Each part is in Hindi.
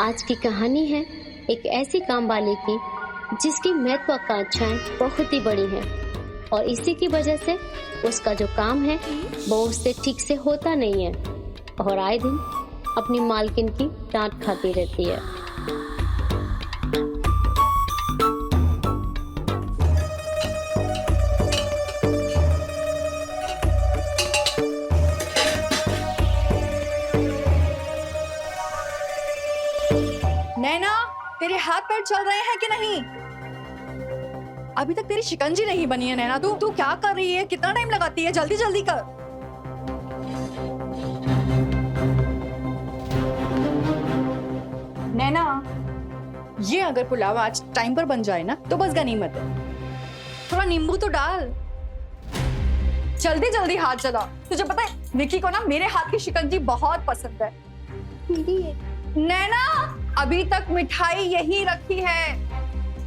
आज की कहानी है एक ऐसी काम वाले की जिसकी महत्वाकांक्षाएं बहुत ही बड़ी हैं और इसी की वजह से उसका जो काम है वो उससे ठीक से होता नहीं है और आए दिन अपनी मालकिन की डांट खाती रहती है। नैना, तेरे हाथ पैर चल रहे हैं कि नहीं? अभी तक तेरी शिकंजी नहीं बनी है नैना। तू क्या कर रही है? कितना टाइम लगाती है? जल्दी जल्दी कर। नैना, ये अगर पुलाव आज टाइम पर बन जाए ना तो बस गनीमत है। थोड़ा नींबू तो डाल। जल्दी जल्दी हाथ चला। तुझे पता है विकी को ना मेरे हाथ की शिकंजी बहुत पसंद है। नैना, अभी तक मिठाई यहीं रखी है,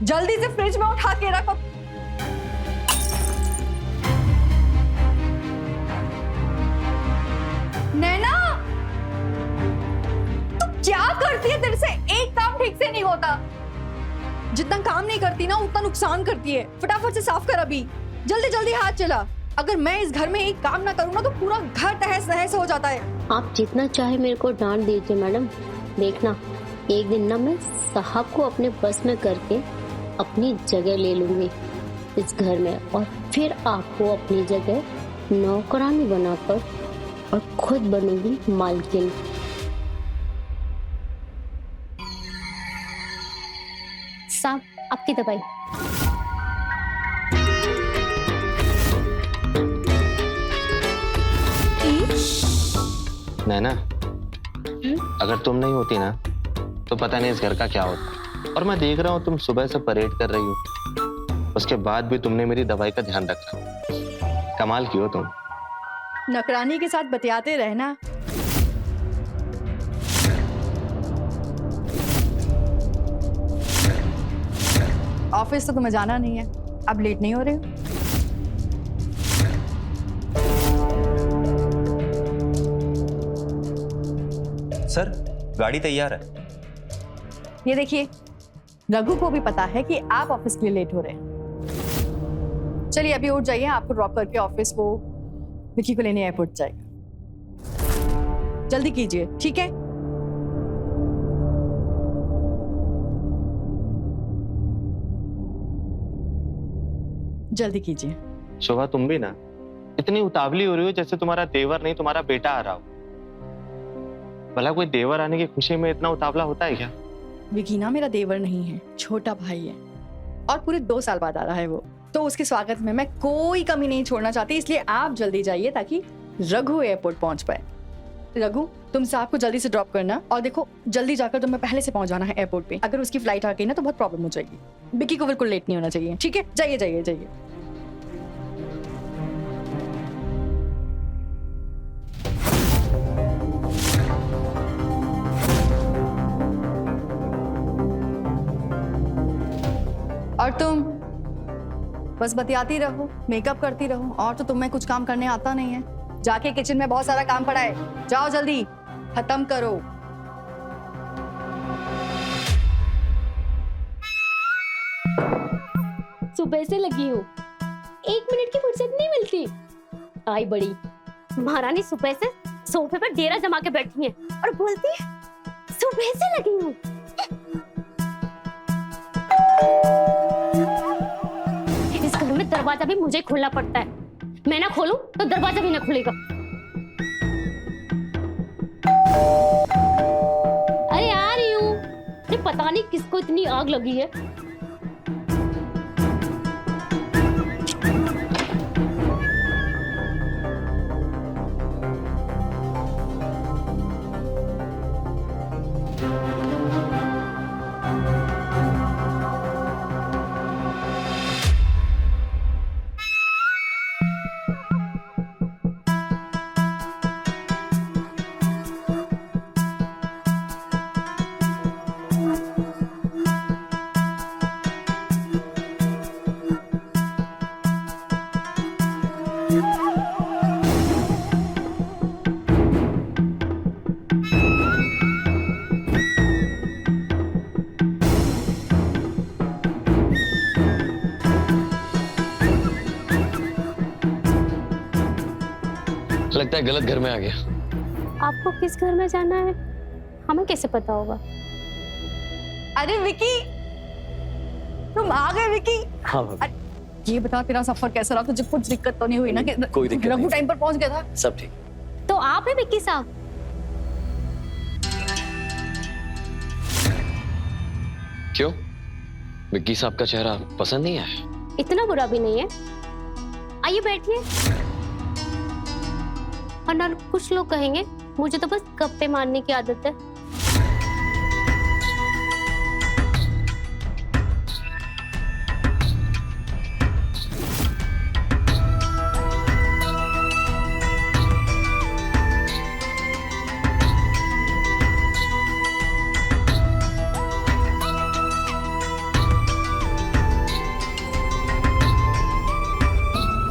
जल्दी से फ्रिज में उठा के रखो। नैना, तू क्या करती है? तेरे से एक काम ठीक से नहीं होता। जितना काम नहीं करती ना उतना नुकसान करती है। फटाफट से साफ कर अभी, जल्दी जल्दी हाथ चला। अगर मैं इस घर में एक काम ना करूँ ना तो पूरा घर तहस नहस हो जाता है। आप जितना चाहे मेरे को डांट दीजिए मैडम, देखना एक दिन ना मैं साहब को अपने बस में करके अपनी जगह ले लूंगी इस घर में और फिर आपको अपनी जगह नौकरानी बनाकर और खुद बनूंगी मालकिन। साहब, आपकी दवाई। नैना, अगर तुम नहीं होती ना तो पता नहीं इस घर का क्या होता। और मैं देख रहा हूँ तुम सुबह से परेड कर रही हो, उसके बाद भी तुमने मेरी दवाई का ध्यान रखा। कमाल की हो तुम। नौकरानी के साथ बतियाते रहना। ऑफिस तो तुम्हें जाना नहीं है, अब लेट नहीं हो रहे हो? सर, गाड़ी तैयार है। ये देखिए, रघु को भी पता है कि आप ऑफिस के लिए लेट हो रहे हैं। चलिए अभी उठ जाइए, आपको ड्रॉप करके ऑफिस वो विकी को लेने एयरपोर्ट जाएगा। जल्दी कीजिए, ठीक है? जल्दी कीजिए। शोभा, तुम भी ना इतनी उतावली हो रही हो जैसे तुम्हारा देवर नहीं तुम्हारा बेटा आ रहा हो। भला कोई देवर आने की खुशी में इतना उतावला होता है क्या? विकी ना मेरा देवर नहीं है, छोटा भाई है और पूरे 2 साल बाद आ रहा है वो। तो उसके स्वागत में मैं कोई कमी नहीं छोड़ना चाहती, इसलिए आप जल्दी जाइए ताकि रघु एयरपोर्ट पहुंच पाए। रघु, तुम साहब को जल्दी से ड्रॉप करना और देखो जल्दी जाकर तुम्हें पहले से पहुंच जाना है एयरपोर्ट पे। अगर उसकी फ्लाइट आ गई ना तो बहुत प्रॉब्लम हो जाएगी। विकी को बिल्कुल लेट नहीं होना चाहिए, ठीक है? जाइए जाइए जाइए। और तुम बस बतियाती रहो, मेकअप करती रहो, और तो तुम्हें कुछ काम करने आता नहीं है। जाके किचन में बहुत सारा काम पड़ा है, जाओ जल्दी खत्म करो। सुबह से लगी हूँ, 1 मिनट की फुर्सत नहीं मिलती। आई बड़ी महारानी सुबह से सोफे पर डेरा जमा के बैठी है और बोलती है सुबह से लगी हूँ। इस घर में दरवाजा भी मुझे खोलना पड़ता है, मैं ना खोलूं तो दरवाजा भी ना खुलेगा। अरे आ रही हूँ। पता नहीं किसको इतनी आग लगी है। लगता है गलत घर में आ गया। आपको किस घर में जाना है हमें कैसे पता होगा? अरे विकी, तुम आ गए विकी। हाँ भाभी, ये बता तेरा सफर कैसा रहा? तुझे कुछ दिक्कत तो नहीं हुई ना? कि कोई दिक्कत रघु नहीं। टाइम पर पहुंच गया था? सब ठीक। तो आप है विक्की साहब? क्यों, विक्की साहब का चेहरा पसंद नहीं आया? इतना बुरा भी नहीं है। आइए बैठिए। और ना कुछ लोग कहेंगे मुझे तो बस गप्पे मारने की आदत है।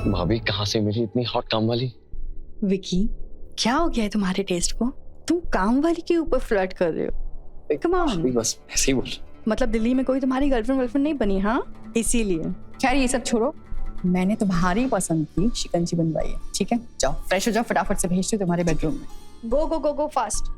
भाभी कहाँ से मिली इतनी हॉट काम वाली? विकी, क्या हो गया है तुम्हारे टेस्ट को? तुम काम वाली के ऊपर फ्लर्ट कर रहे हो? Come on। भाभी बस ऐसे ही बोल। मतलब दिल्ली में कोई तुम्हारी गर्लफ्रेंड नहीं बनी? हाँ, इसीलिए। खैर ये सब छोड़ो, मैंने तुम्हारी पसंद की शिकंजी बनवाई है, ठीक है? जाओ फ्रेश हो जाओ, फटाफट से भेजती हूँ तुम्हारे बेडरूम में। गो गो गो गो फास्ट।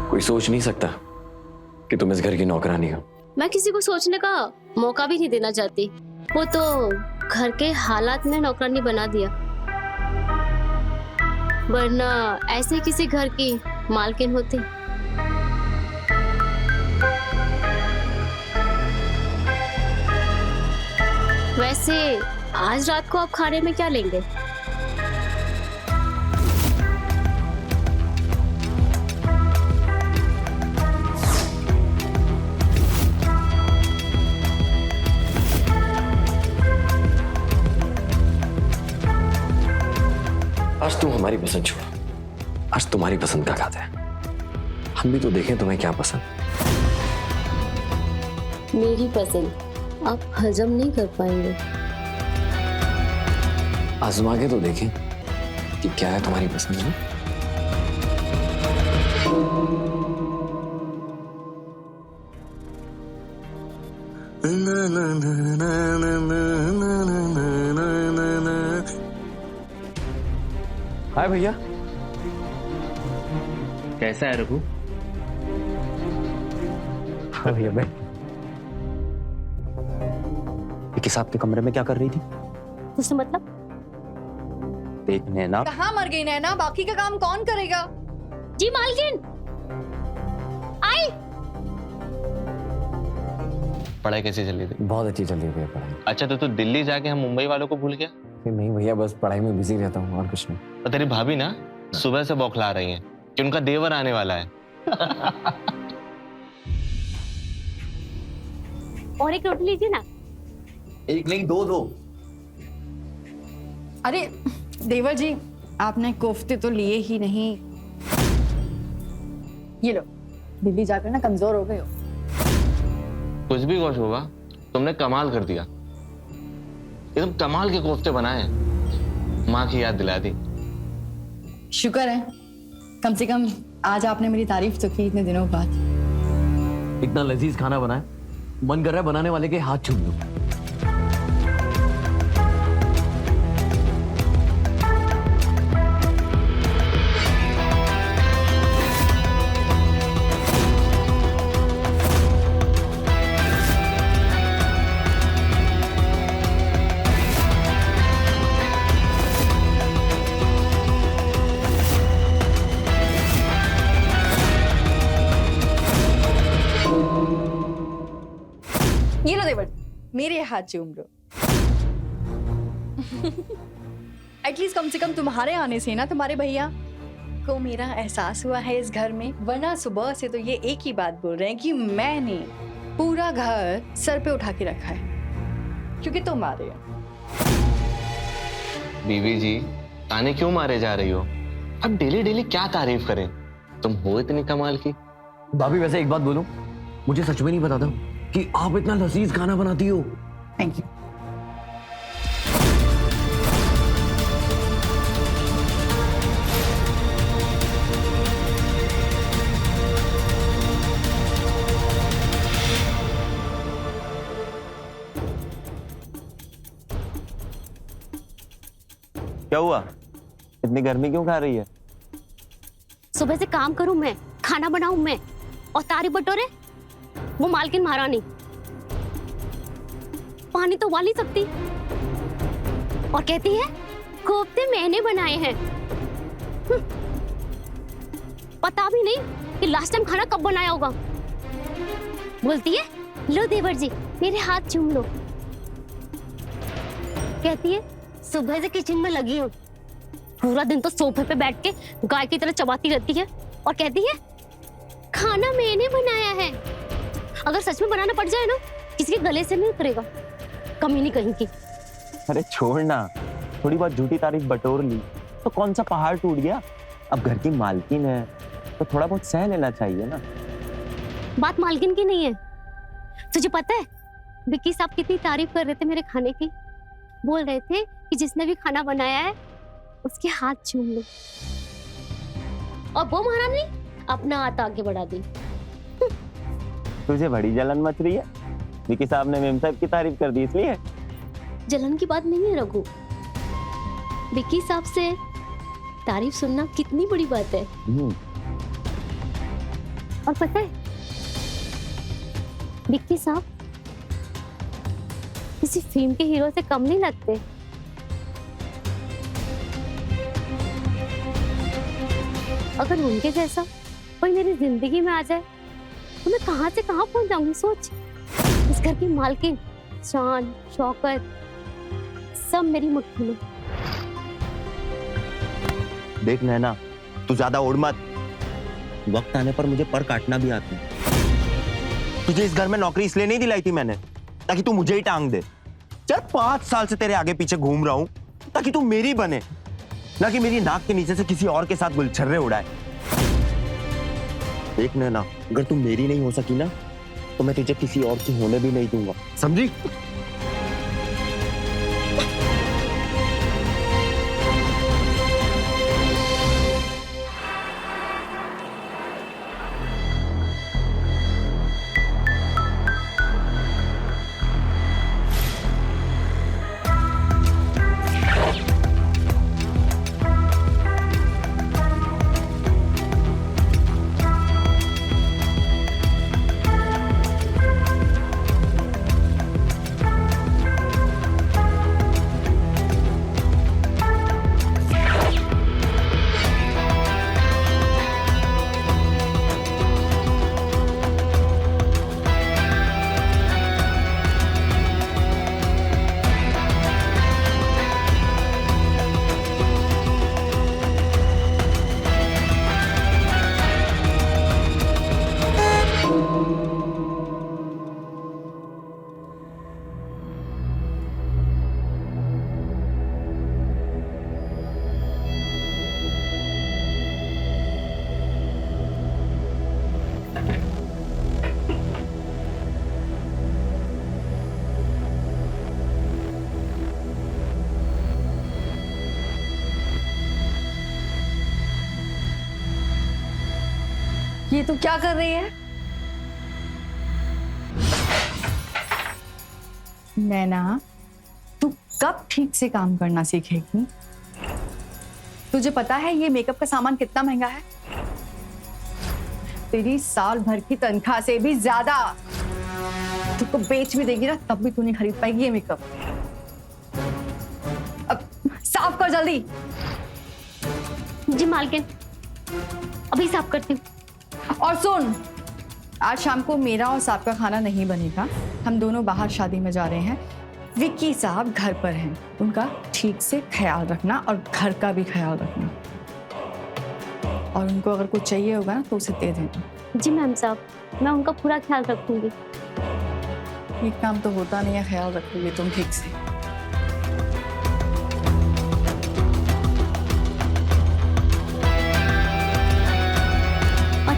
कोई सोच नहीं सकता कि तुम इस घर की नौकरानी हो। मैं किसी को सोचने का मौका भी नहीं देना चाहती। वो तो घर के हालात में नौकरानी बना दिया, वरना ऐसे किसी घर की मालकिन होती। वैसे आज रात को आप खाने में क्या लेंगे? आज तुम हमारी पसंद छोड़ो, आज तुम्हारी पसंद का खाते हैं। हम भी तो देखें तुम्हें क्या पसंद। मेरी पसंद आप हजम नहीं कर पाएंगे। आजमा के तो देखें कि क्या है तुम्हारी पसंद में। हाय भैया। कैसा है रघु? हाँ भैया मैं विक्की साहब के कमरे में क्या कर रही थी? उससे मतलब? देख नैना, कहाँ मर गई नैना? बाकी का काम कौन करेगा? जी मालकिन आई। पढ़ाई कैसी चल रही थी? बहुत अच्छी चल रही है भैया पढ़ाई। अच्छा तो तू दिल्ली जाके हम मुंबई वालों को भूल गया? नहीं भैया, बस पढ़ाई में बिजी रहता हूँ और कुछ नहीं। और तेरी भाभी ना सुबह से बौखला रही है कि उनका देवर आने वाला है। और एक रोटी लीजिए ना। एक नहीं, दो। अरे देवर जी, आपने कोफ्ते तो लिए ही नहीं। ये लो, दिल्ली जाकर ना कमजोर हो गए हो। कुछ भी गोश होगा, तुमने कमाल कर दिया। एकदम कमाल के कोफ्ते बनाए, माँ की याद दिला दी। शुक्र है, कम से कम आज आपने मेरी तारीफ तो की इतने दिनों बाद। इतना लजीज खाना बनाए, मन कर रहा है बनाने वाले के हाथ चूम लूं। ये लो देवर, मेरे हाथ चूम लो। एटलीस्ट कम से कम तुम्हारे आने से ना तुम्हारे भैया को मेरा एहसास हुआ है इस घर में, वरना सुबह से तो ये एक ही बात बोल रहे हैं कि मैंने पूरा घर सर पे उठा के रखा है क्योंकि तुम आ रहे हो। बीवी जी, ताने क्यों मारे जा रही हो? अब डेली डेली क्या तारीफ करें? तुम हो इतनी कमाल की। भाभी वैसे एक बात बोलूं, मुझे सच में नहीं पता था कि आप इतना लजीज खाना बनाती हो। Thank you. क्या हुआ? इतनी गर्मी क्यों खा रही है? सुबह से काम करूं मैं, खाना बनाऊं मैं, और तारी बटोरे वो मालकिन महारानी। पानी तो उबाल नहीं सकती और कहती है कोफ्ते मैंने बनाए हैं। पता भी नहीं कि लास्ट टाइम खाना कब बनाया होगा। बोलती है लो देवर जी मेरे हाथ चूम लो। कहती है सुबह से किचन में लगी हूँ, पूरा दिन तो सोफे पे बैठ के गाय की तरह चबाती रहती है और कहती है खाना मैंने बनाया है। अगर सच में बनाना पड़ जाए ना, किसी के गले से नहीं उतरेगा, कमी नहीं कहीं की। अरे छोड़ ना, थोड़ी बहुत झूठी तारीफ बटोर ली तो कौन सा पहाड़ टूट गया? अब घर की मालकिन है तो थोड़ा बहुत सह लेना चाहिए ना। बात मालकिन की नहीं है। तुझे पता है विक्की साहब कितनी तारीफ कर रहे थे मेरे खाने की। बोल रहे थे कि जिसने भी खाना बनाया है उसके हाथ चूम लो। और वो महारानी अपना हाथ आगे बढ़ा दी। तुझे बड़ी जलन मच रही है? विकी साहब ने मेम साहब की तारीफ कर दी इसलिए? जलन की बात नहीं है रघु, विक्की साहब से तारीफ सुनना कितनी बड़ी बात है। और पता है विक्की साहब किसी फिल्म के हीरो से कम नहीं लगते। अगर उनके जैसा कोई मेरी जिंदगी में आ जाए तो मैं कहां से कहां पहुंच जाऊंगी। सोच, इस घर की मालकिन, शान शौकत सब मेरी मुट्ठी में। देख नैना, तू ज्यादा उड़ मत। वक्त आने पर मुझे पर काटना भी आता है। तुझे इस घर में नौकरी इसलिए नहीं दिलाई थी मैंने ताकि तू मुझे ही टांग दे। चल 5 साल से तेरे आगे पीछे घूम रहा हूं ताकि तू मेरी बने, ना कि मेरी नाक के नीचे से किसी और के साथ गुलछर्रे उड़ाए। देख नैना, अगर तू मेरी नहीं हो सकी ना तो मैं तुझे किसी और की होने भी नहीं दूंगा, समझी? ये तू क्या कर रही है? नैना, तू कब ठीक से काम करना सीखेगी? तुझे पता है ये मेकअप का सामान कितना महंगा है? तेरी साल भर की तनख्वाह से भी ज्यादा। तुझको बेच भी देगी ना तब भी तू नहीं खरीद पाएगी ये मेकअप। अब साफ कर जल्दी। जी मालकिन, अभी साफ करती हूँ। और सुन, आज शाम को मेरा और साहब का खाना नहीं बनेगा। हम दोनों बाहर शादी में जा रहे हैं। विक्की साहब घर पर हैं, उनका ठीक से ख्याल रखना और घर का भी ख्याल रखना। और उनको अगर कुछ चाहिए होगा ना तो उसे दे देना। जी मैम साहब, मैं उनका पूरा ख्याल रखूंगी। ये काम तो होता नहीं है ख्याल रखोगे तुम ठीक से।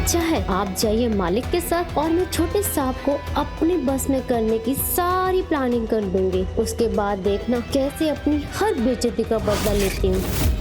अच्छा है आप जाइए मालिक के साथ और मैं छोटे साहब को अपने बस में करने की सारी प्लानिंग कर दूंगी। उसके बाद देखना कैसे अपनी हर बेइज्जती का बदला लेती हूँ।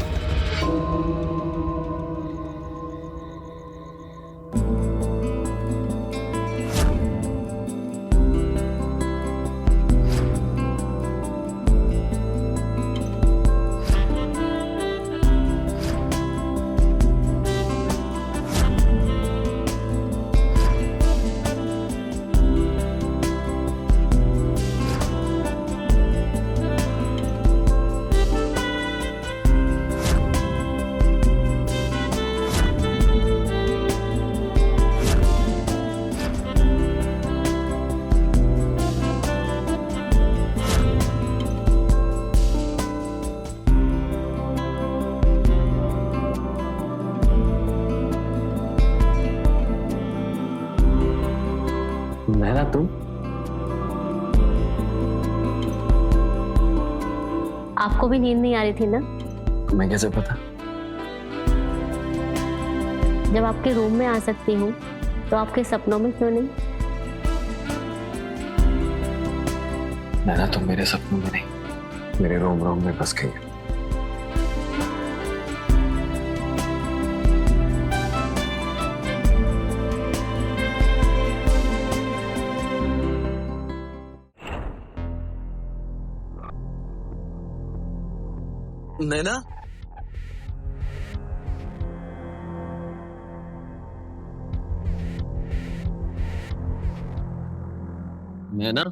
नैना तुम? आपको भी नींद नहीं आ रही थी ना? तुम्हें कैसे पता? जब आपके रूम में आ सकती हूँ तो आपके सपनों में क्यों नहीं? नैना तुम मेरे सपनों में नहीं, मेरे रोम रोम में बस गई हो। नैना, नैना,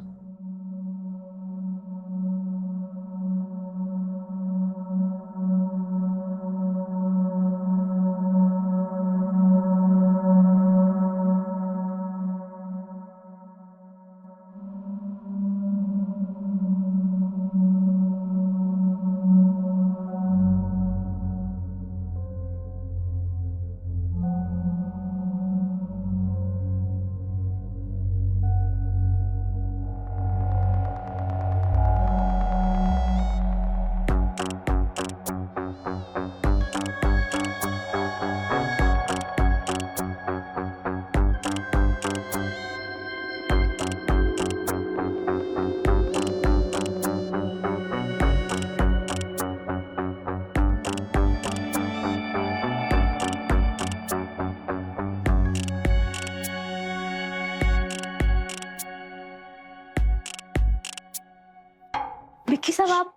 विक्की साहब आप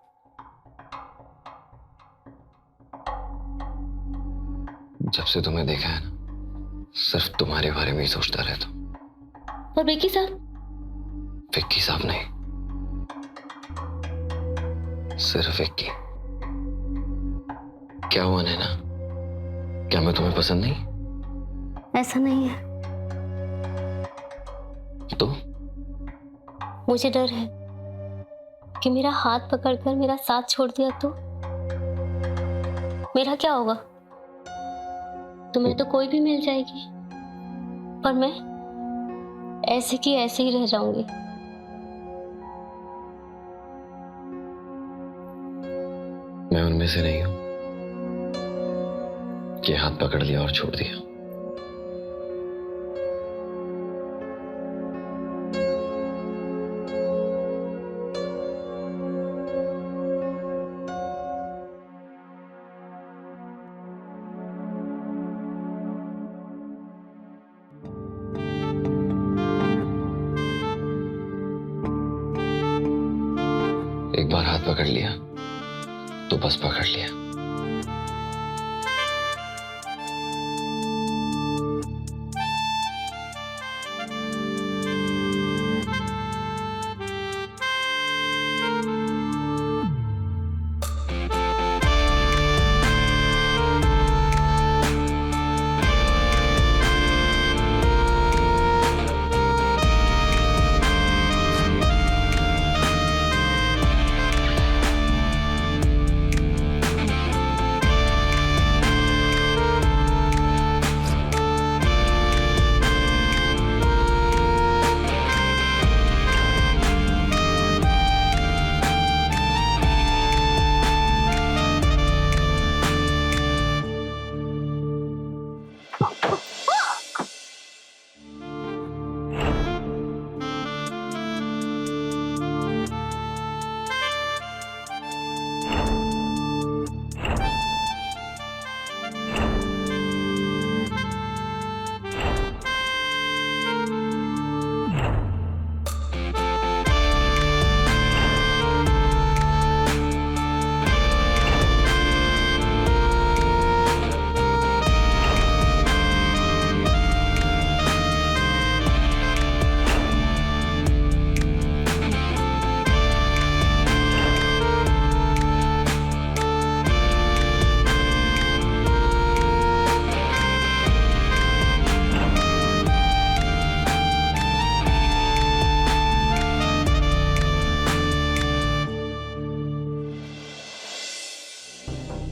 जब से तुम्हें देखा है ना, सिर्फ तुम्हारे बारे में ही सोचता रहता हूँ। और विक्की साहब? विक्की साहब नहीं, सिर्फ विक्की। क्या हुआ नैना? क्या मैं तुम्हें पसंद नहीं? ऐसा नहीं है, तो मुझे डर है कि मेरा हाथ पकड़कर मेरा साथ छोड़ दिया तो मेरा क्या होगा? तुम्हें तो कोई भी मिल जाएगी पर मैं ऐसे की ऐसे ही रह जाऊंगी। मैं उनमें से नहीं हूं कि हाथ पकड़ लिया और छोड़ दिया। एक बार हाथ पकड़ लिया तो बस पकड़ लिया।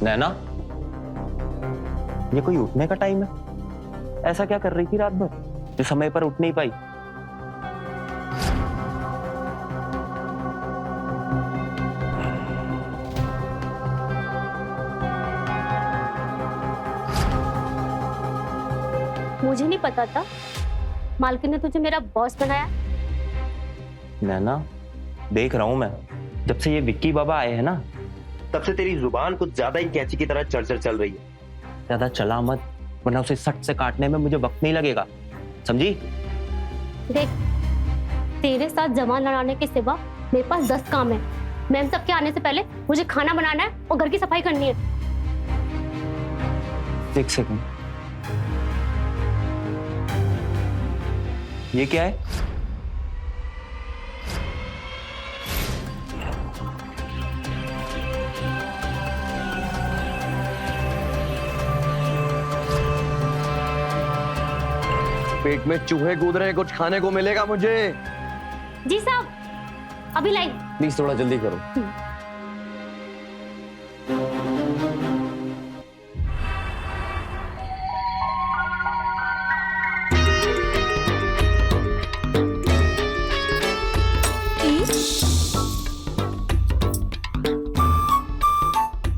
नैना, ये कोई उठने का टाइम है? ऐसा क्या कर रही थी रात भर जो समय पर उठ नहीं पाई? मुझे नहीं पता था मालकिन ने तुझे मेरा बॉस बनाया। नैना, देख रहा हूं मैं, जब से ये विक्की बाबा आए हैं ना, तब से तेरी जुबान कुछ ज्यादा ही कैंची की तरह चढ़ चल रही है। ज्यादा चला मत, वरना उसे सट से काटने में मुझे वक्त नहीं लगेगा, समझी? देख, तेरे साथ जवान लड़ाने के सिवा मेरे पास 10 काम है। मैम सबके आने से पहले मुझे खाना बनाना है और घर की सफाई करनी है। एक सेकंड, ये क्या है? पेट में चूहे कूद रहे हैं, कुछ खाने को मिलेगा मुझे। जी साहब, अभी लाई। प्लीज थोड़ा जल्दी करो।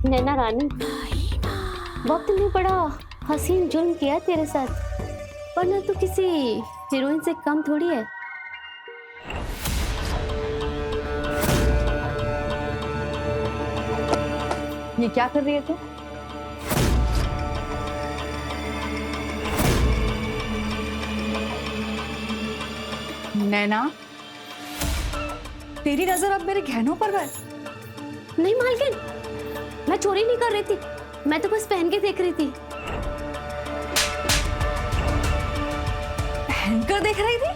नैना रानी, वक्त ने बड़ा हसीन जुल्म किया तेरे साथ, वरना तू किसी हीरोइन से कम थोड़ी है। ये क्या कर रही है तू? नैना, तेरी नजर अब मेरे गहनों पर है। नहीं मालकिन, मैं चोरी नहीं कर रही थी, मैं तो बस पहन के देख रही थी। पहनकर देख रही थी?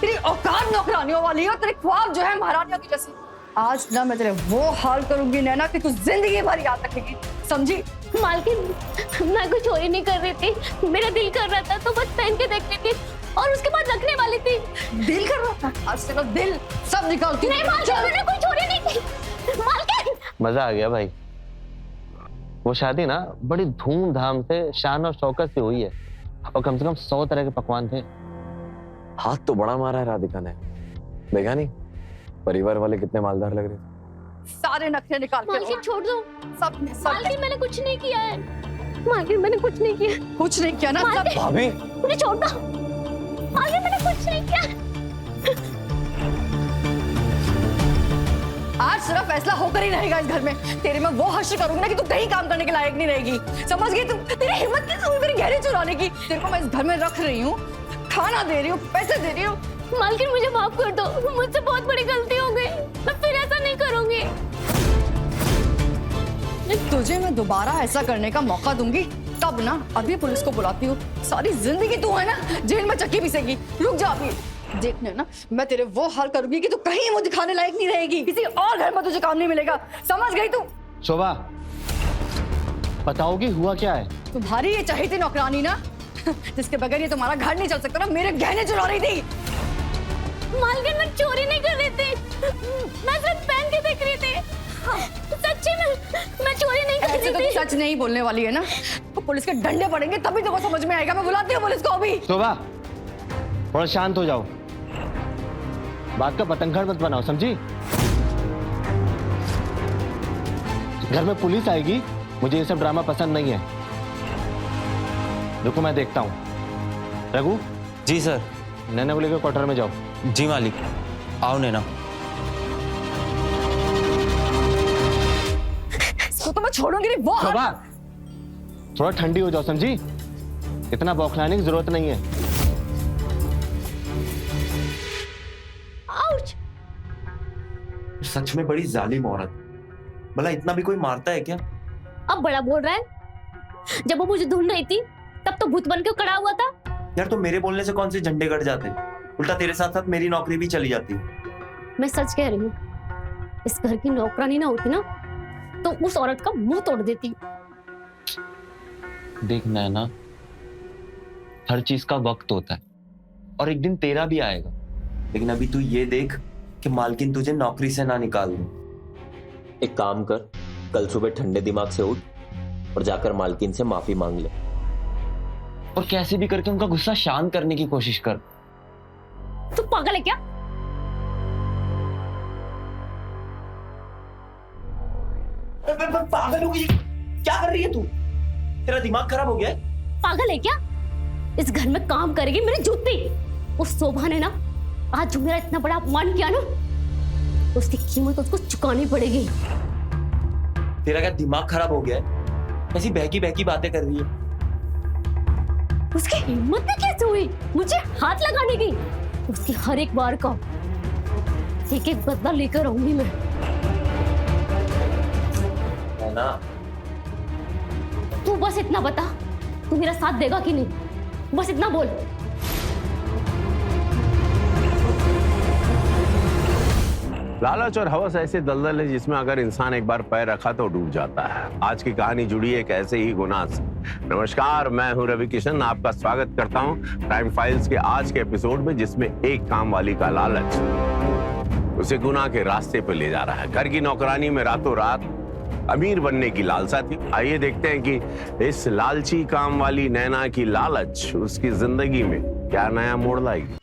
तेरी औकात नौकरानियों वाली है और तेरे ख्वाब जो है महारानियों की जैसे। आज ना मैं तेरे वो हाल करूंगी नैना कि तू जिंदगी भर याद रखेगी, समझी? मालकिन, मैं कोई चोरी नहीं कर रही थी, मेरा दिल कर रहा था तो बस पहन के देख रही थी और उसके बाद रखने वाली थी। दिल कर रहा था? आज तेरा दिल सब निकालती हूँ। नहीं मालकिन, मैंने कोई चोरी नहीं की। मालकिन, मजा आ गया भाई। वो शादी ना बड़ी धूमधाम से, शान और शौकत से हुई है और कम से कम 100 तरह के पकवान थे। हाथ तो बड़ा मारा है राधिका ने, देखा नहीं परिवार वाले कितने मालदार लग रहे थे। सारे नखरे निकाल के मालकिन छोड़ दो। सब मालकिन, मैंने कुछ नहीं किया है। मालकिन, मैंने कुछ नहीं किया। कुछ नहीं किया ना सब। मालकिन, भाभी मुझे छोड़ दो। मालकिन, मैंने कुछ नहीं किया। आज सिर्फ फैसला होकर ही रहेगा इस घर में। तेरे में वो हश्र करूंगी ना कि तू कहीं काम करने के लायक नहीं रहेगी, समझ गई? तू तेरी हिम्मत कैसे हुई मेरी गहने चुराने की? तेरे को मैं इस घर में रख रही हूँ, खाना दे रही हूँ, पैसे दे रही हूँ। मालकिन, मुझे माफ कर दो, मुझसे बहुत बड़ी गलती हो गई, मैं फिर ऐसा नहीं करूंगी। तुझे मैं दोबारा ऐसा करने का मौका दूंगी तब ना। अभी पुलिस को बुलाती हूँ, सारी जिंदगी तू है ना जेल में चक्की पीसेगी। रुक जा अभी, देखने ना मैं तेरे वो हाल करूंगी कि तू कहीं मुझे दिखाने लायक नहीं रहेगी, किसी और घर में तुझे काम नहीं मिलेगा, समझ गई तू? शोभा, बताओगी हुआ क्या है? तुम्हारी ये चाहिए थी नौकरानी ना, जिसके बगैर ये तुम्हारा घर नहीं चल सकता ना। मेरे गहने चुरा रही थी। मालकिन, मैं चोरी नहीं कर रही थी, मैं सिर्फ पहन के देख रही थी। सच्ची में मैं चोरी नहीं कर ऐसे रही तो थी। सच नहीं बोलने वाली है ना, तो पुलिस के डंडे पड़ेंगे तभी तो वो समझ में आएगा। मैं बुलाती हूँ पुलिस को अभी। शोभा, थोड़ा शांत हो जाओ, बात का पतंगड़ मत बनाओ, समझी? घर में पुलिस आएगी, मुझे ये सब ड्रामा पसंद नहीं है। रुको, मैं देखता हूँ। रघु। जी सर। नैना को लेकर क्वार्टर में जाओ। जी मालिक। आओ नैना। इसको तो मैं छोड़ूंगी नहीं। वो शोभा, थोड़ा ठंडी हो जाओ, समझी? इतना बौखलाने की जरूरत नहीं है। आउच! सच में बड़ी जालिम औरत। भला इतना भी कोई मारता है क्या? अब बड़ा बोल रहा है। जब वो मुझे ढूंढ रही थी तब तो भूत बन के खड़ा हुआ था। यार, तो मेरे बोलने से कौन से झंडे गड़ जाते? उल्टा तेरे साथ साथ मेरी नौकरी भी चली जाती। मैं सच कह रही हूँ, इस घर की नौकरानी ना होती ना तो उस औरत का मुंह तोड़ देती। देख नैना, हर चीज का वक्त होता है और एक दिन तेरा भी आएगा, लेकिन अभी तू ये देख कि मालकिन तुझे नौकरी से ना निकाल दे। एक काम कर, कल सुबह ठंडे दिमाग से उठ और जाकर मालकिन से माफी मांग ले। और कैसे भी करके उनका गुस्सा शांत करने की कोशिश कर। तू पागल है क्या? पागल हो गई, क्या कर रही है तू? तेरा दिमाग खराब हो गया है? पागल है क्या? इस घर में काम करेगी मेरी जूती। उस शोभा ने ना आज जो मेरा इतना बड़ा अपमान किया ना, उसकी कीमत उसको चुकानी पड़ेगी। तेरा क्या दिमाग खराब हो गया है? ऐसी बहकी बहकी बातें कर रही है। उसकी हिम्मत भी कैसे हुई मुझे हाथ लगाने की? उसकी हर एक बार का एक एक बदला लेकर आऊंगी मैं। है ना? तू बस इतना बता, तू मेरा साथ देगा कि नहीं? बस इतना बोल। लालच और हवस ऐसे दलदल है जिसमें अगर इंसान एक बार पैर रखा तो डूब जाता है। आज की कहानी जुड़ी है एक ऐसे ही गुनाह से। नमस्कार, मैं हूं रवि किशन, आपका स्वागत करता हूं क्राइम फाइल्स के आज के एपिसोड में, जिसमें एक काम वाली का लालच उसे गुनाह के रास्ते पर ले जा रहा है। घर की नौकरानी में रातों रात अमीर बनने की लालसा थी। आइए देखते हैं कि इस लालची काम वाली नैना की लालच उसकी जिंदगी में क्या नया मोड़ लाएगी।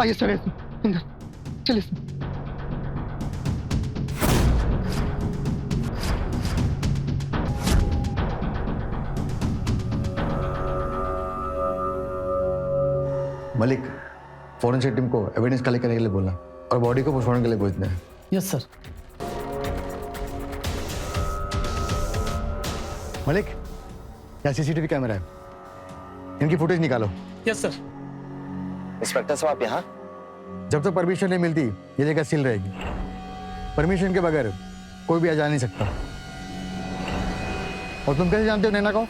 आइए सर, अंदर चलिए सर। मलिक, फॉरेंसिक टीम को एविडेंस कलेक्ट करने के लिए बोलना और बॉडी को पोस्टमार्टम के लिए भेजना है। Yes sir. मलिक, यहाँ सीसीटीवी कैमरा है, इनकी फुटेज निकालो। Yes sir. इंस्पेक्टर साहब आप यहाँ? जब तक परमिशन नहीं मिलती ये जगह सील रहेगी। परमिशन के बगैर कोई भी आ जा नहीं सकता। और तुम कैसे जानते हो नैना को?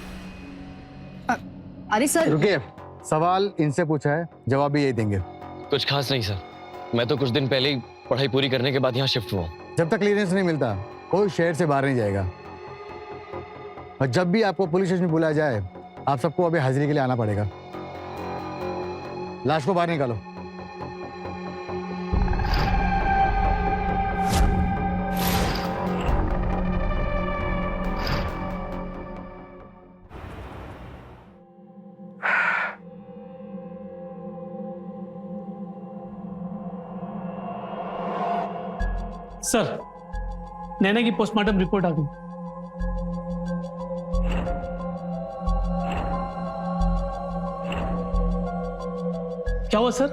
अरे सर, रुकिए, सवाल इनसे पूछा है, जवाब भी यही देंगे। कुछ खास नहीं सर, मैं तो कुछ दिन पहले ही पढ़ाई पूरी करने के बाद यहाँ शिफ्ट हुआ। जब तक क्लियरेंस नहीं मिलता कोई शहर से बाहर नहीं जाएगा। और जब भी आपको पुलिस स्टेशन बुलाया जाए, आप सबको अभी हाजिरी के लिए आना पड़ेगा। लाश को बाहर निकालो। सर, नैना की पोस्टमार्टम रिपोर्ट आ गई। क्या हुआ सर?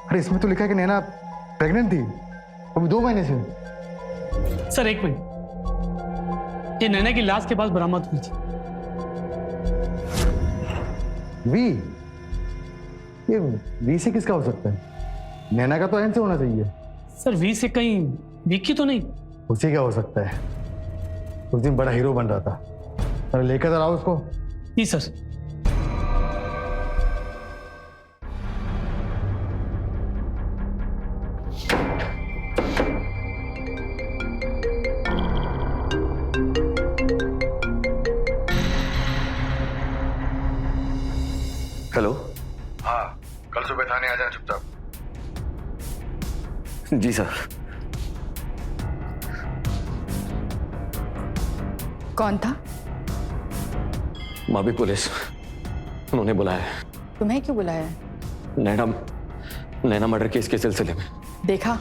अरे इसमें तो लिखा है कि नैना प्रेग्नेंट थी अभी 2 महीने से। सर एक मिनट, ये नैना की लाश के पास बरामद हुई थी। वी? ये वी से किसका हो सकता है? नैना का तो एन से होना चाहिए। सर वी से कहीं विक्की तो नहीं? उसी का हो सकता है, उस दिन बड़ा हीरो बन रहा था। अरे लेकर जरा आओ उसको। जी सर। हेलो। हाँ, कल सुबह थाने आ जाना चुपचाप। जी सर। कौन था? भाभी पुलिस, उन्होंने बुलाया है। तुम्हें क्यों बुलाया है? नैना मर्डर केस के सिलसिले में। देखा,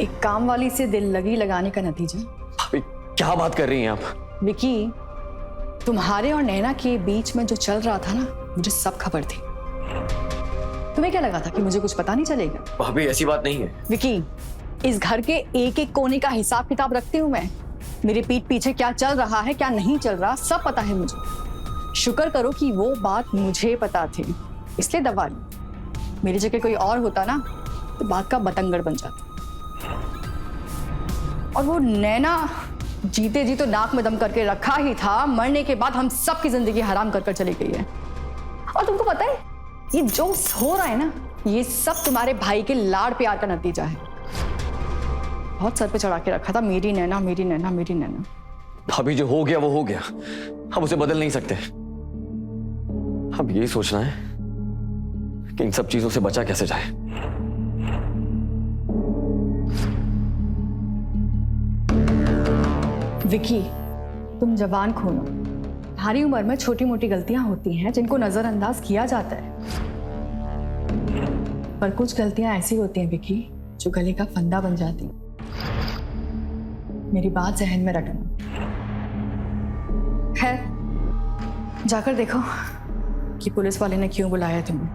एक काम वाली से दिल लगी लगाने का नतीजा। भाभी क्या बात कर रही हैं आप? विकी, तुम्हारे और नैना के बीच में जो चल रहा था ना, मुझे सब खबर थी। तुम्हें क्या लगा था कि मुझे कुछ पता नहीं चलेगा? भाभी ऐसी बात नहीं है। विकी, इस घर के एक एक कोने का हिसाब किताब रखती हूँ मैं। मेरे पीठ पीछे क्या चल रहा है क्या नहीं चल रहा सब पता है मुझे। शुक्र करो कि वो बात मुझे पता थी, इसलिए दबा ली। मेरी जगह कोई और होता ना तो बात का बतंगड़ बन जाता। और वो नैना जीते जी तो नाक में दम करके रखा ही था, मरने के बाद हम सबकी जिंदगी हराम कर चली गई है। और तुमको पता है ये जो हो रहा है ना, ये सब तुम्हारे भाई के लाड़ प्यार का नतीजा है। बहुत सर पे चढ़ा के रखा था, मेरी नैना मेरी नैना मेरी नैना। भाभी जो हो गया वो हो गया, हम उसे बदल नहीं सकते। अब यही सोचना है कि इन सब चीजों से बचा कैसे जाए। विकी, तुम जवान खून हो। तुम्हारी उम्र में छोटी मोटी गलतियां होती हैं जिनको नजरअंदाज किया जाता है, पर कुछ गलतियां ऐसी होती हैं विकी जो गले का फंदा बन जाती हैं। मेरी बात जहन में रखना। खैर, जाकर देखो कि पुलिस वाले ने क्यों बुलाया तुम्हें।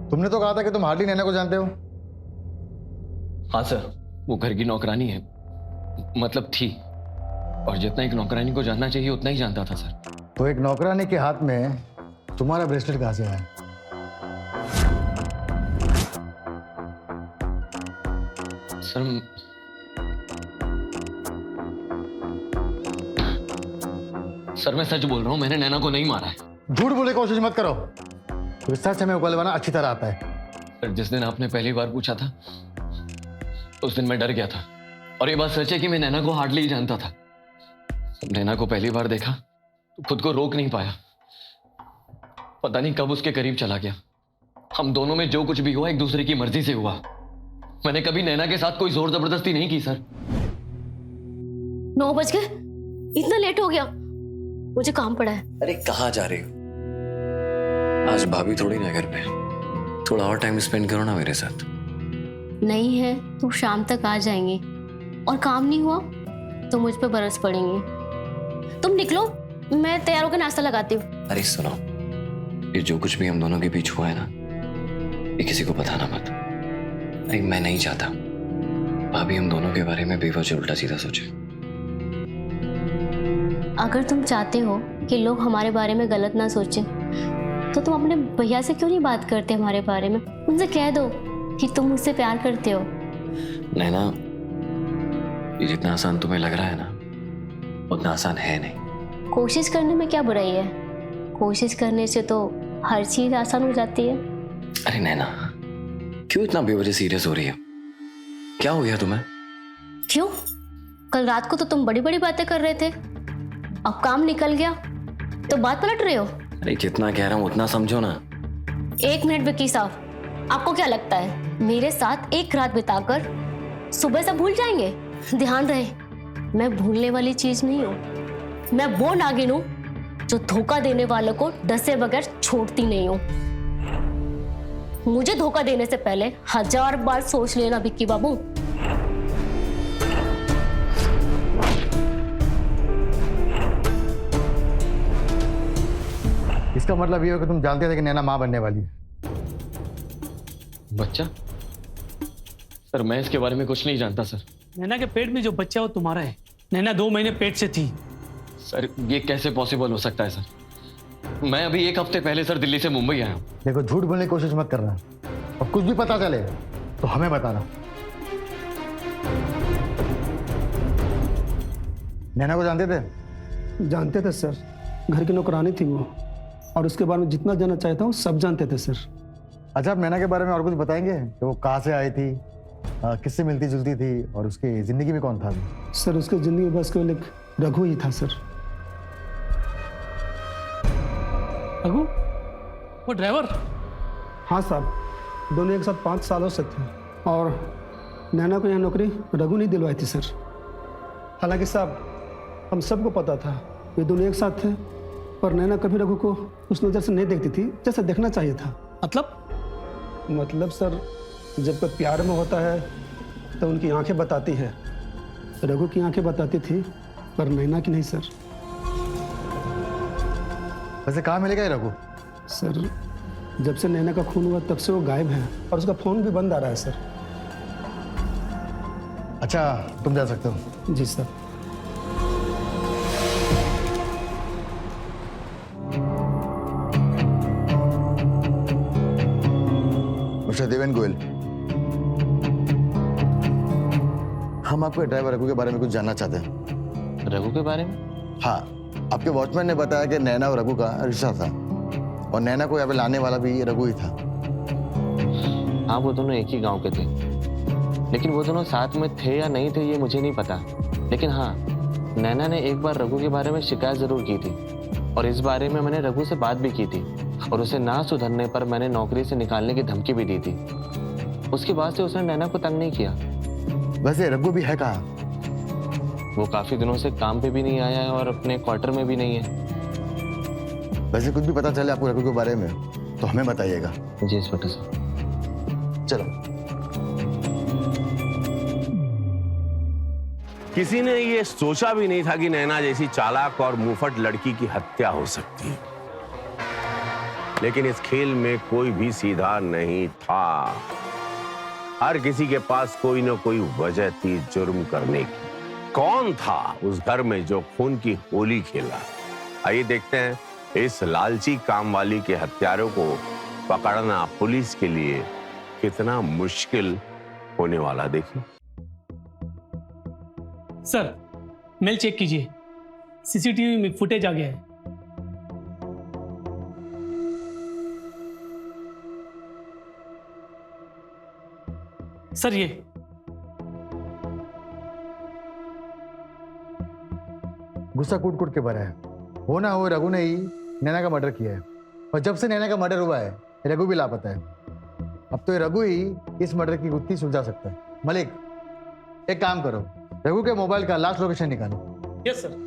तुमने तो कहा था कि तुम हार्डली नैना को जानते हो। हाँ सर, वो घर की नौकरानी है, मतलब थी, और जितना एक नौकरानी को जानना चाहिए उतना ही जानता था सर। तो एक नौकरानी के हाथ में तुम्हारा ब्रेसलेट कहां से आया? सर मैं सच बोल रहा हूँ, मैंने नैना को नहीं मारा है। झूठ बोलने की कोशिश मत करो, तो सच हमें उगलवाना अच्छी तरह आता है। सर जिस दिन आपने पहली बार पूछा था उस दिन मैं डर गया था, और ये बात सच है कि मैं नैना को हार्डली ही जानता था। नैना को पहली बार देखा तो खुद को रोक नहीं पाया, पता नहीं कब उसके करीब चला गया। हम दोनों में जो कुछ भी हुआ एक दूसरे की मर्जी से हुआ। मैंने कभी नैना के साथ कोई जोर जबरदस्ती नहीं की सर। 9 बज गए, इतना लेट हो गया, मुझे काम पड़ा है। अरे कहाँ जा रही हो? आज भाभी थोड़ी ना घर पे, थोड़ा और टाइम स्पेंड करो ना मेरे साथ। नहीं है तो शाम तक आ जाएंगे, और काम नहीं हुआ तो मुझ पे बरस पड़ेंगे। तुम निकलो, मैं तैयार होकर नाश्ता लगाती हूँ। अरे सुनो, ये जो कुछ भी हम दोनों के बीच हुआ है ना, ये किसी को बताना मत। अरे मैं नहीं चाहता भाभी हम दोनों के बारे में बेवजह उल्टा सीधा सोचे। अगर तुम चाहते हो कि लोग हमारे बारे में गलत ना सोचें, तो तुम अपने भैया से क्यों नहीं बात करते हमारे बारे में? उनसे कह दो कि तुम मुझसे प्यार करते हो। नैना, ये जितना आसान तुम्हें लग रहा है ना, उतना आसान है नहीं। कोशिश करने में क्या बुराई है? कोशिश करने से तो हर चीज आसान हो जाती है। अरे नैना, क्यों इतना बेवजह सीरियस हो रही है? क्या हो गया तुम्हें? क्यों? कल रात को तो तुम बड़ी बड़ी बातें कर रहे थे, अब काम निकल गया तो बात पलट रहे हो। अरे जितना कह रहा हूँ उतना समझो ना। 1 मिनट विक्की साहब, आपको क्या लगता है मेरे साथ एक रात बिताकर सुबह से भूल जाएंगे? ध्यान रहे, मैं भूलने वाली चीज नहीं हूँ। मैं वो नागिन हूँ जो धोखा देने वालों को डसे बगैर छोड़ती नहीं हूँ। मुझे धोखा देने से पहले 1000 बार सोच लेना विक्की बाबू। इसका मतलब ये हो कि तुम जानते थे कि नैना मां बनने वाली है। बच्चा? सर मैं इसके बारे में कुछ नहीं जानता सर। नैना के पेट में जो बच्चा है वो तुम्हारा है। नैना 2 महीने पेट से थी। सर ये कैसे पॉसिबल हो सकता है सर? मैं अभी 1 हफ्ते पहले सर दिल्ली से मुंबई आया हूँ। देखो, झूठ बोलने की कोशिश मत करना, और कुछ भी पता चले तो हमें बताना। नैना को जानते थे? जानते थे सर, घर की नौकरानी थी वो, और उसके बारे में जितना जानना चाहता हूँ सब जानते थे सर। अच्छा, आप नैना के बारे में और कुछ बताएंगे कि वो कहाँ से आई थी, किससे मिलती जुलती थी, और उसकी जिंदगी में कौन था? सर उसकी जिंदगी में बस केवल एक रघु ही था सर। रघु? वो ड्राइवर? हाँ साहब, दोनों एक साथ 5 सालों से थे, और नैना को यहाँ नौकरी रघु नहीं दिलवाई थी सर। हालांकि साहब हम सबको पता था ये दोनों एक साथ थे, पर नैना कभी रघु को उस नज़र से नहीं देखती थी जैसे देखना चाहिए था। मतलब सर, जब कोई प्यार में होता है तो उनकी आंखें बताती है। रघु की आंखें बताती थी, पर नैना की नहीं सर। वैसे कहाँ मिलेगा ये रघु? सर जब से नैना का खून हुआ तब से वो गायब है और उसका फ़ोन भी बंद आ रहा है सर। अच्छा, तुम जा सकते हो। जी सर। मिस्टर देवेन गोयल, हम आपके ड्राइवर रघु के बारे में कुछ जानना चाहते हैं। रघु के बारे में? हाँ, आपके वॉचमैन ने बताया कि नैना और रघु का रिश्ता था और नैना को यहाँ पे लाने वाला भी रघु ही था। हाँ, वो दोनों एक ही गांव के थे, लेकिन वो दोनों साथ में थे या नहीं थे ये मुझे नहीं पता। लेकिन हाँ, नैना ने एक बार रघु के बारे में शिकायत जरूर की थी और इस बारे में मैंने रघु से बात भी की थी और उसे ना सुधरने पर मैंने नौकरी से निकालने की धमकी भी दी थी। उसके बाद से उसने नैना को तंग नहीं किया। वैसे रघु भी है कहाँ? वो काफी दिनों से काम पे भी नहीं आया है और अपने क्वार्टर में भी नहीं है। वैसे कुछ भी पता चले आपको रघु के बारे में तो हमें बताइएगा। जी इंस्पेक्टर साहब। चलो। किसी ने ये सोचा भी नहीं था कि नैना जैसी चालाक और मुंहफट लड़की की हत्या हो सकती है, लेकिन इस खेल में कोई भी सीधा नहीं था। हर किसी के पास कोई ना कोई वजह थी जुर्म करने की। कौन था उस घर में जो खून की होली खेला? आइए देखते हैं इस लालची काम वाली के हत्यारों को पकड़ना पुलिस के लिए कितना मुश्किल होने वाला। देखिए सर, मेल चेक कीजिए, सीसीटीवी में फुटेज आ गया है। सर ये गुस्सा कूट कूट के भरा है। हो ना हो रघु ने ही नैना का मर्डर किया है और जब से नैना का मर्डर हुआ है रघु भी लापता है। अब तो ये रघु ही इस मर्डर की गुत्थी सुलझा सकता है। मलिक, एक काम करो, रघु के मोबाइल का लास्ट लोकेशन निकालो। Yes sir.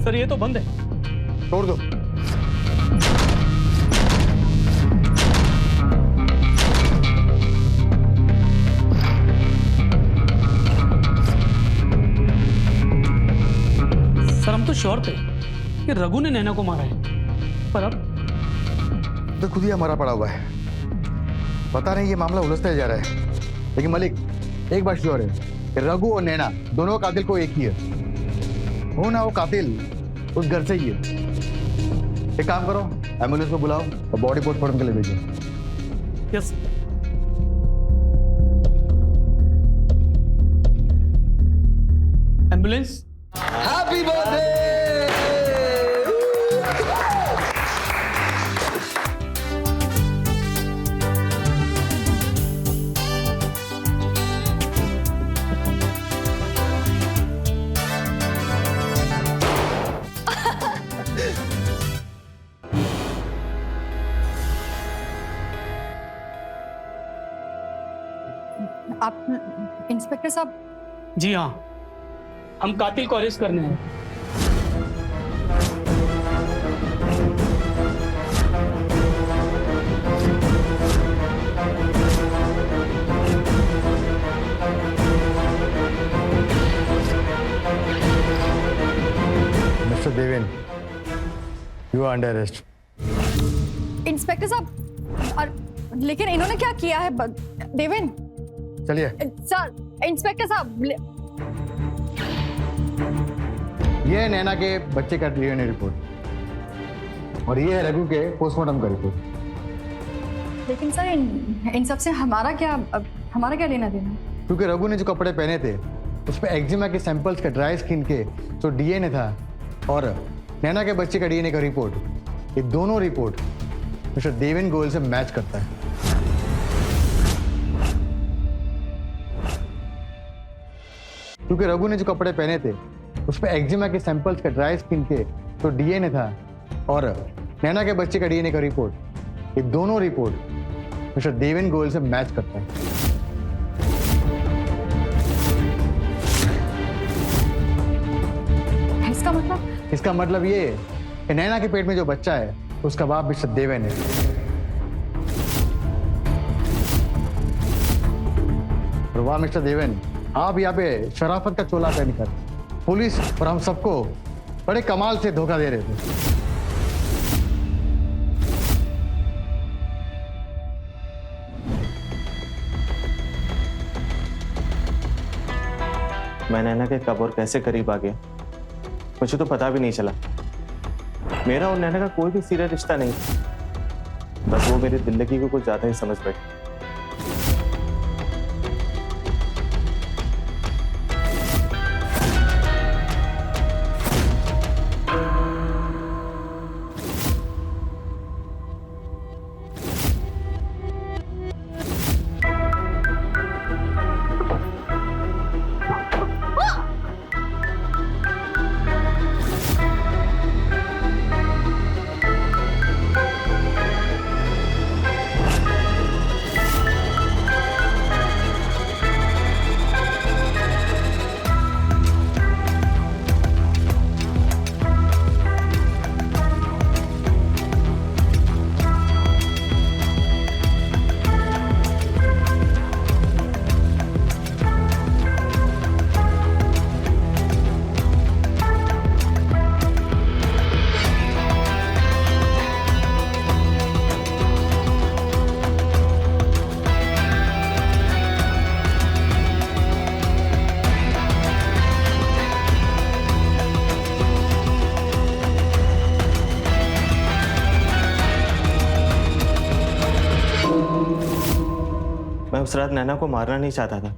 सर ये तो बंद है। तोड़ दो। सर हम तो श्योर थे कि रघु ने नैना को मारा है, पर अब तो खुद ही हमारा पड़ा हुआ है। पता नहीं ये मामला उलझता जा रहा है, लेकिन मलिक एक बात श्योर है कि रघु और नैना दोनों कातिल को एक ही है। हो ना वो कातिल उस घर से ही है। एक काम करो, एम्बुलेंस को बुलाओ और बॉडी पोस्टमार्टम के लिए भेजो। यस। एम्बुलेंस। Happy birthday. आप इंस्पेक्टर साहब? जी हाँ, हम कातिल को अरेस्ट करने हैं। Mister Deven, you are under arrest. Inspector साहब, लेकिन इन्होंने क्या किया है? देवेन चलिए। सर, इंस्पेक्टर साहब, ये है नैना के बच्चे का डीएनए रिपोर्ट और ये है रघु के पोस्टमार्टम का रिपोर्ट। लेकिन सर इन सब से हमारा क्या लेना देना? क्योंकि रघु ने जो कपड़े पहने थे उस पर एक्जिमा के सैंपल्स का ड्राई स्किन के जो डीएनए था और नैना के बच्चे का डीएनए का रिपोर्ट, ये दोनों रिपोर्ट मिस्टर देवेन गोयल से मैच करता है। क्योंकि रघु ने जो कपड़े पहने थे उस पर एक्जिमा के सैंपल्स का ड्राई स्किन के जो डीएनए था और नैना के बच्चे का डीएनए का रिपोर्ट, ये दोनों रिपोर्ट मिस्टर देवेन गोयल से मैच करता है। इसका मतलब ये है कि नैना के पेट में जो बच्चा है उसका बाप मिस्टर देवेन है। और वाह मिस्टर देवेन, आप यहाँ पे शराफत का चोला पहन कर पुलिस और हम सबको बड़े कमाल से धोखा दे रहे थे। मैं नैना के कब और कैसे करीब आ गया मुझे तो पता भी नहीं चला। मेरा और नैना का कोई भी सीरियस रिश्ता नहीं, बस वो मेरी जिंदगी को कुछ ज्यादा ही समझ बैठी। मैं उस रात नैना को मारना नहीं चाहता था,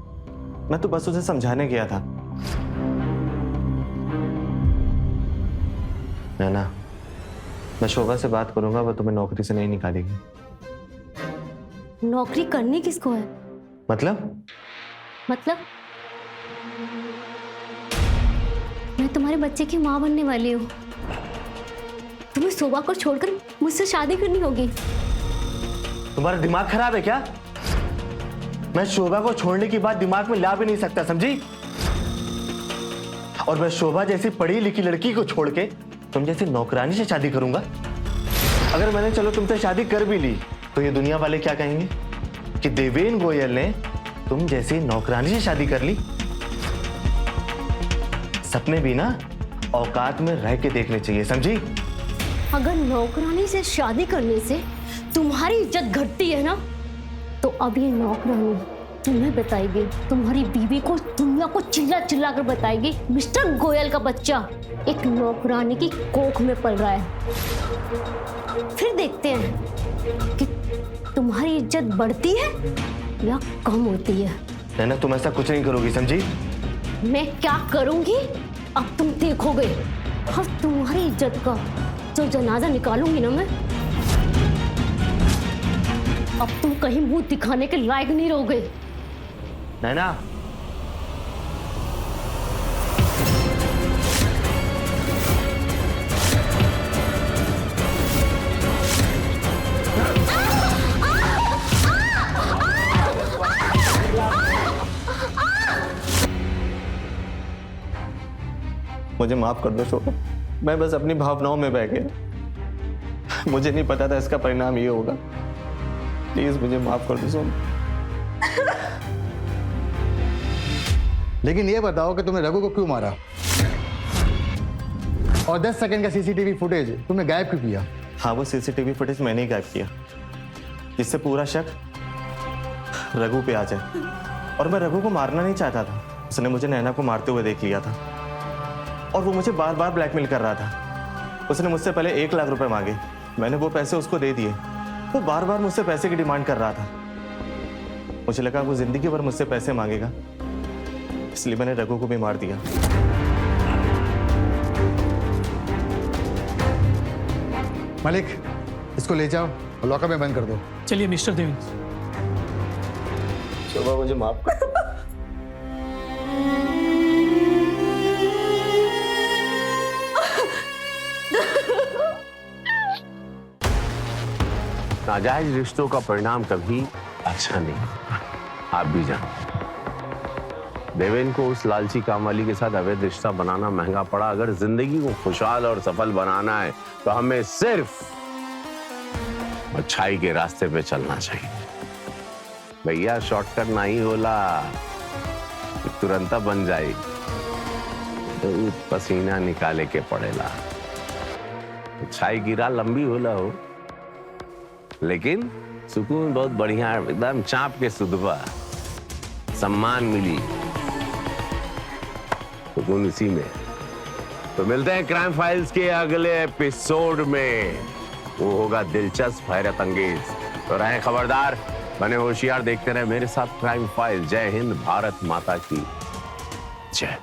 मैं तो बस उसे समझाने गया था। नैना, मैं शोभा से बात करूंगा, वो तुम्हें नौकरी से नहीं निकालेगी। नौकरी करनी किसको है? मतलब मैं तुम्हारे बच्चे की माँ बनने वाली हूँ। तुम्हें शोभा को छोड़कर मुझसे शादी करनी होगी। तुम्हारा दिमाग खराब है क्या? मैं शोभा को छोड़ने की बात दिमाग में ला भी नहीं सकता, समझी? और मैं शोभा जैसी पढ़ी लिखी लड़की को छोड़ के तुम जैसी नौकरानी से शादी करूंगा? अगर मैंने चलो तुमसे शादी कर भी ली तो ये दुनिया वाले क्या कहेंगे कि देवेन गोयल ने तुम जैसी नौकरानी से शादी कर ली। सपने भी ना औकात में रह के देखने चाहिए, समझी? अगर नौकरानी से शादी करने से तुम्हारी इज्जत घटती है ना, तो अब ये नौकरानी तुम्हें बताएगी, तुम्हारी बीवी को दुनिया को चिल्ला चिल्ला कर बताएगी, मिस्टर गोयल का बच्चा एक नौकरानी की कोख में पल रहा है। फिर देखते हैं कि तुम्हारी इज्जत बढ़ती है या कम होती है। नैना, तुम ऐसा कुछ नहीं करोगी, समझी? मैं क्या करूंगी अब तुम देखोगे। अब तुम्हारी इज्जत का जो जनाजा निकालूंगी ना मैं, अब तुम कहीं मुंह दिखाने के लायक नहीं रहोगे। नैना, मुझे माफ कर दो शोभा, मैं बस अपनी भावनाओं में बह गया। मुझे नहीं पता था इसका परिणाम ये होगा। प्लीज मुझे माफ कर दो सोनू। लेकिन ये बताओ कि तुमने रघु को क्यों मारा और 10 सेकंड का सीसीटीवी फुटेज तुमने गायब क्यों किया? हाँ, वो सीसीटीवी फुटेज मैंने ही गायब किया, जिससे पूरा शक रघु पे आ जाए। और मैं रघु को मारना नहीं चाहता था, उसने मुझे नैना को मारते हुए देख लिया था और वो मुझे बार बार ब्लैकमेल कर रहा था। उसने मुझसे पहले 1 लाख रुपए मांगे, मैंने वो पैसे उसको दे दिए। वो बार बार मुझसे पैसे की डिमांड कर रहा था। मुझे लगा वो जिंदगी भर मुझसे पैसे मांगेगा, इसलिए मैंने रघु को भी मार दिया। मलिक, इसको ले जाओ और लॉकअप में बंद कर दो। चलिए मिस्टर देवेन। शोभा, मुझे माफ कर। नाजायज रिश्तों का परिणाम कभी अच्छा नहीं। आप भी जान, देवेन को उस लालची कामवाली के साथ अवैध रिश्ता बनाना महंगा पड़ा। अगर जिंदगी को खुशहाल और सफल बनाना है तो हमें सिर्फ अच्छाई के रास्ते पे चलना चाहिए। भैया शॉर्टकट नहीं होला, तुरंत बन जाए तो पसीना निकाले के पड़ेला। छाई गिरा लंबी होला हो, लेकिन सुकून बहुत बढ़िया है, एकदम चाप के सुधबा, सम्मान मिली, सुकून इसी में। तो मिलते हैं क्राइम फाइल्स के अगले एपिसोड में, वो होगा दिलचस्प, हैरत अंगेज। तो रहें खबरदार, बने होशियार, देखते रहे मेरे साथ क्राइम फाइल। जय हिंद, भारत माता की जय।